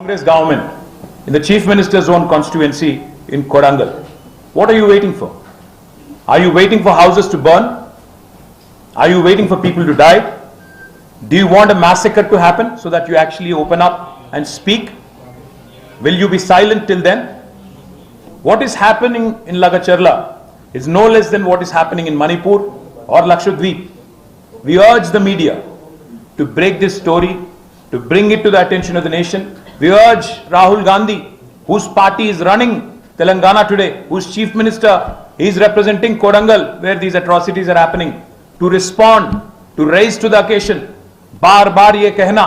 Congress government in the Chief Minister's own constituency in Kodangal. What are you waiting for? Are you waiting for houses to burn? Are you waiting for people to die? Do you want a massacre to happen so that you actually open up and speak? Will you be silent till then? What is happening in Lagacharla is no less than what is happening in Manipur or Lakshadweep. We urge the media to break this story, to bring it to the attention of the nation. We urge Rahul Gandhi, whose party is running Telangana today, whose chief minister is representing Kodangal, where these atrocities are happening, to respond, to raise to the occasion. बार बार ये कहना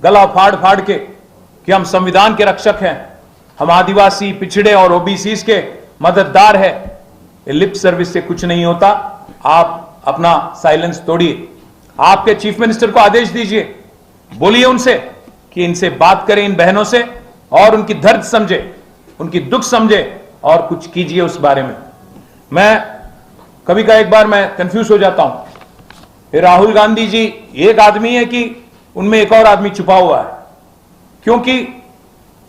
गला फाड़ फाड़ के कि हम संविधान के रक्षक हैं, हम आदिवासी पिछड़े और ओबीसीज के मददगार है, ये लिप सर्विस से कुछ नहीं होता। आप अपना साइलेंस तोड़िए, आपके चीफ मिनिस्टर को आदेश दीजिए, बोलिए उनसे कि इनसे बात करें, इन बहनों से, और उनकी दर्द समझे, उनकी दुख समझे और कुछ कीजिए उस बारे में। मैं कभी का एक बार मैं कंफ्यूज हो जाता हूं, ये राहुल गांधी जी एक आदमी है कि उनमें एक और आदमी छुपा हुआ है, क्योंकि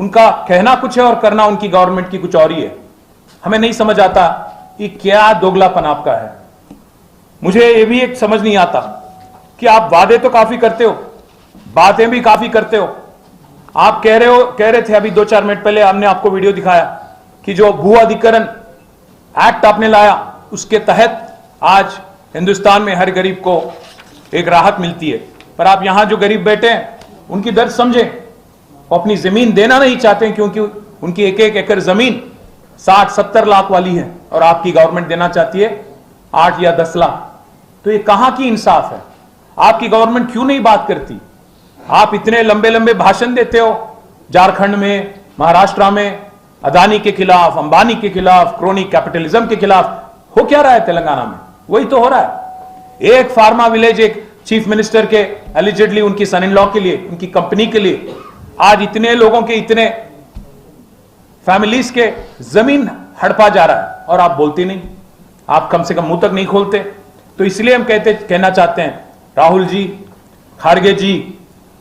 उनका कहना कुछ है और करना उनकी गवर्नमेंट की कुछ और ही है। हमें नहीं समझ आता कि क्या दोगलापन आपका है। मुझे ये भी एक समझ नहीं आता कि आप वादे तो काफी करते हो, बातें भी काफी करते हो। आप कह रहे थे अभी 2-4 मिनट पहले, हमने आपको वीडियो दिखाया कि जो भू अधिग्रहण एक्ट आपने लाया, उसके तहत आज हिंदुस्तान में हर गरीब को एक राहत मिलती है। पर आप यहां जो गरीब बैठे हैं उनकी दर्द समझें, वो अपनी जमीन देना नहीं चाहते हैं, क्योंकि उनकी एक एक एकड़ जमीन 60-70 लाख वाली है और आपकी गवर्नमेंट देना चाहती है 8 या 10 लाख। तो ये कहां की इंसाफ है? आपकी गवर्नमेंट क्यों नहीं बात करती? आप इतने लंबे लंबे भाषण देते हो, झारखंड में, महाराष्ट्र में, अदानी के खिलाफ, अंबानी के खिलाफ, क्रोनी कैपिटलिज्म के खिलाफ। हो क्या रहा है तेलंगाना में? वही तो हो रहा है। एक फार्मा विलेज, एक चीफ मिनिस्टर के एलिजिडली उनकी सन इन लॉ के लिए, उनकी कंपनी के लिए आज इतने लोगों के, इतने फैमिलीज के जमीन हड़पा जा रहा है और आप बोलते नहीं, आप कम से कम मुंह तक नहीं खोलते। तो इसलिए हम कहना चाहते हैं, राहुल जी, खारगे जी,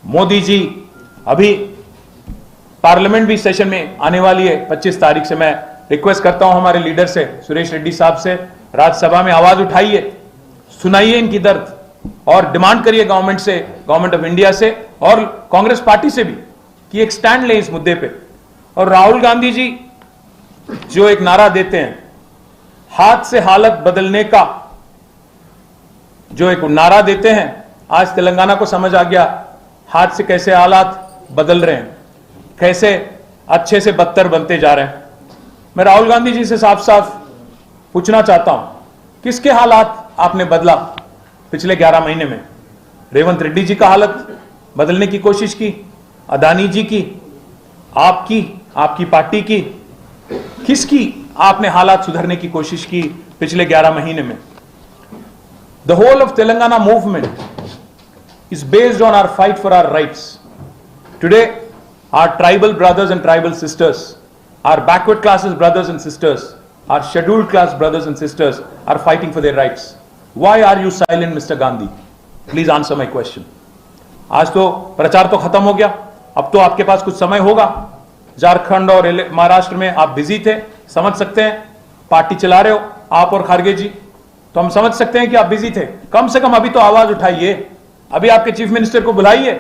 मोदी जी, अभी पार्लियामेंट भी सेशन में आने वाली है 25 तारीख से। मैं रिक्वेस्ट करता हूं हमारे लीडर से, सुरेश रेड्डी साहब से, राज्यसभा में आवाज उठाइए, सुनाइए इनकी दर्द और डिमांड करिए गवर्नमेंट से, गवर्नमेंट ऑफ इंडिया से और कांग्रेस पार्टी से भी कि एक स्टैंड ले इस मुद्दे पे। और राहुल गांधी जी जो एक नारा देते हैं, हाथ से हालत बदलने का जो एक नारा देते हैं, आज तेलंगाना को समझ आ गया हाथ से कैसे हालात बदल रहे हैं, कैसे अच्छे से बदतर बनते जा रहे हैं। मैं राहुल गांधी जी से साफ साफ पूछना चाहता हूं, किसके हालात आपने बदला पिछले 11 महीने में? रेवंत रेड्डी जी का हालत बदलने की कोशिश की, अदानी जी की, आपकी, आपकी पार्टी की, किसकी आपने हालात सुधारने की कोशिश की पिछले 11 महीने में? The whole of Telangana movement is based on our fight for our rights. Today, our tribal brothers and tribal sisters, our backward classes brothers and sisters, our scheduled class brothers and sisters are fighting for their rights. Why are you silent, Mr. Gandhi? Please answer my question. आज तो प्रचार तो खत्म हो गया, अब तो आपके पास कुछ समय होगा। झारखंड और महाराष्ट्र में आप बिजी थे, समझ सकते हैं, पार्टी चला रहे हो आप और खारगे जी, तो हम समझ सकते हैं कि आप बिजी थे। कम से कम अभी तो आवाज उठाइए, अभी आपके चीफ मिनिस्टर को बुलाइए,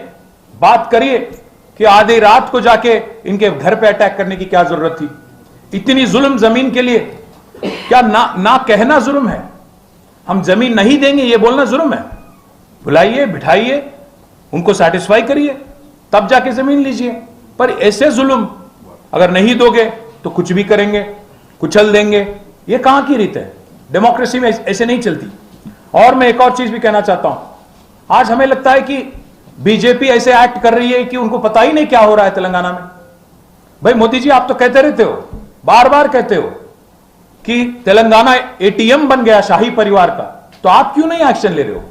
बात करिए कि आधी रात को जाके इनके घर पे अटैक करने की क्या जरूरत थी? इतनी जुल्म जमीन के लिए, क्या ना कहना जुल्म है? हम जमीन नहीं देंगे ये बोलना जुल्म है? बुलाइए, बिठाइए, उनको सेटिस्फाई करिए, तब जाके जमीन लीजिए। पर ऐसे जुल्म अगर नहीं दोगे तो कुछ भी करेंगे, कुचल देंगे, ये कहां की रीत है? डेमोक्रेसी में ऐसे नहीं चलती। और मैं एक और चीज भी कहना चाहता हूं, आज हमें लगता है कि बीजेपी ऐसे एक्ट कर रही है कि उनको पता ही नहीं क्या हो रहा है तेलंगाना में। भाई मोदी जी, आप तो कहते रहते हो, बार बार कहते हो कि तेलंगाना एटीएम बन गया शाही परिवार का, तो आप क्यों नहीं एक्शन ले रहे हो?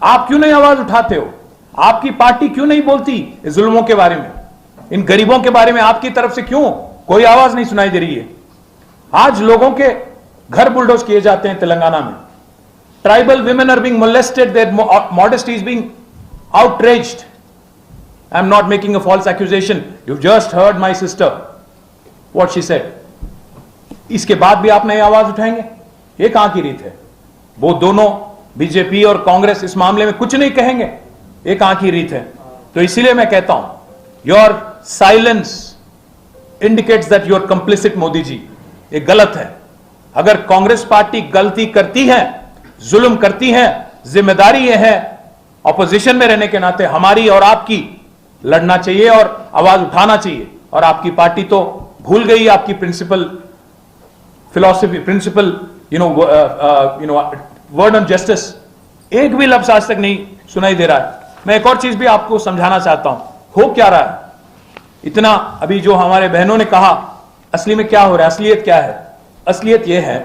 आप क्यों नहीं आवाज उठाते हो? आपकी पार्टी क्यों नहीं बोलती इस जुल्मों के बारे में, इन गरीबों के बारे में? आपकी तरफ से क्यों कोई आवाज नहीं सुनाई दे रही है? आज लोगों के घर बुलडोज किए जाते हैं तेलंगाना में। Tribal women are being molested, their modesty is being outraged. I am not making a false accusation. You've just heard my sister, what she said. इसके बाद भी आप नई आवाज उठाएंगे? ये कहां की रीत है? वो दोनों बीजेपी और कांग्रेस इस मामले में कुछ नहीं कहेंगे, ये कहां की रीत है? तो इसीलिए मैं कहता हूं, your silence indicates that you are complicit Modi ji. ये गलत है। अगर कांग्रेस पार्टी गलती करती है, जुल्म करती है, जिम्मेदारी यह है ऑपोजिशन में रहने के नाते हमारी और आपकी लड़ना चाहिए और आवाज उठाना चाहिए। और आपकी पार्टी तो भूल गई आपकी principle philosophy, principle word on justice. एक भी लफ्ज आज तक नहीं सुनाई दे रहा है। मैं एक और चीज भी आपको समझाना चाहता हूं, हो क्या रहा है इतना। अभी जो हमारे बहनों ने कहा, असली में क्या हो रहा है, असलियत क्या है? असलियत यह है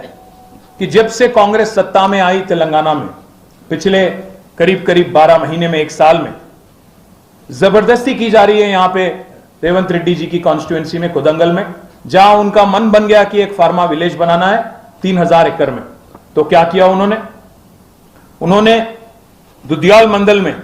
कि जब से कांग्रेस सत्ता में आई तेलंगाना में, पिछले करीब करीब 12 महीने में, 1 साल में, जबरदस्ती की जा रही है यहां पे रेवंत रेड्डी जी की कॉन्स्टिट्यूएंसी में, कोदंगल में, जहां उनका मन बन गया कि एक फार्मा विलेज बनाना है 3000 एकड़ में। तो क्या किया उन्होंने दुदियाल मंडल में